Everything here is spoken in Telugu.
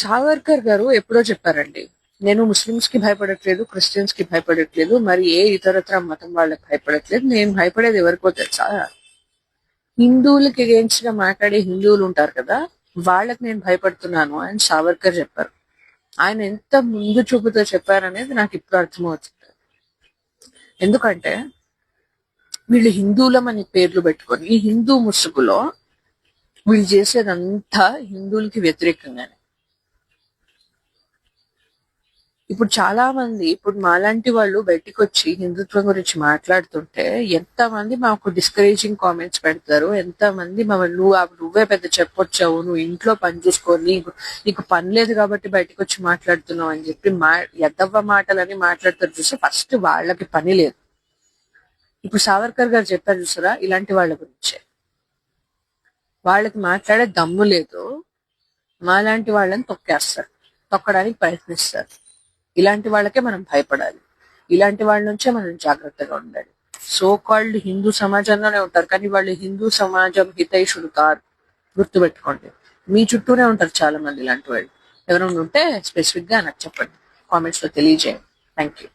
సావర్కర్ గారు ఎప్పుడో చెప్పారండి, నేను ముస్లిమ్స్ కి భయపడట్లేదు, క్రిస్టియన్స్ కి భయపడట్లేదు, మరి ఏ ఇతరత్ర మతం వాళ్ళకి భయపడట్లేదు. నేను భయపడేది ఎవరికో తెలుసా? హిందువులకి అగేన్స్ట్ గా మాట్లాడే హిందువులు ఉంటారు కదా, వాళ్ళకి నేను భయపడుతున్నాను అని సావర్కర్ చెప్పారు. ఆయన ఎంత ముందు చూపుతో చెప్పారనేది నాకు ఇప్పుడు అర్థమవుతుంది. ఎందుకంటే వీళ్ళు హిందువులం అని పేర్లు పెట్టుకొని ఈ హిందూ ముసుగులో వీళ్ళు చేసేదంతా హిందువులకి వ్యతిరేకంగానే. ఇప్పుడు చాలా మంది, ఇప్పుడు మాలాంటి వాళ్ళు బయటికి వచ్చి హిందుత్వం గురించి మాట్లాడుతుంటే ఎంతమంది మాకు డిస్కరేజింగ్ కామెంట్స్ పెడతారు, ఎంతమంది నువ్వే పెద్ద చెప్పొచ్చావు, నువ్వు ఇంట్లో పని చూసుకొని నీకు పని లేదు కాబట్టి బయటకు వచ్చి మాట్లాడుతున్నావు అని చెప్పి ఎద్దవ్వ మాటలని మాట్లాడతారు. చూస్తే ఫస్ట్ వాళ్ళకి పని లేదు. ఇప్పుడు సావర్కర్ గారు చెప్పారు చూసారా, ఇలాంటి వాళ్ళ గురించే. వాళ్ళకి మాట్లాడే దమ్ము లేదు, మాలాంటి వాళ్ళని తొక్కడానికి ప్రయత్నిస్తారు. ఇలాంటి వాళ్ళకే మనం భయపడాలి, ఇలాంటి వాళ్ళ నుంచే మనం జాగ్రత్తగా ఉండాలి. సో కాల్డ్ హిందూ సమాజంలోనే ఉంటారు, కానీ వాళ్ళు హిందూ సమాజం హితైషులు కాదు. గుర్తుపెట్టుకోండి. మీ చుట్టూనే ఉంటారు చాలా మంది ఇలాంటి వాళ్ళు. ఎవరైనా ఉంటే స్పెసిఫిక్ గా నాకు చెప్పండి, కామెంట్స్ లో తెలియజేయండి. Thank you.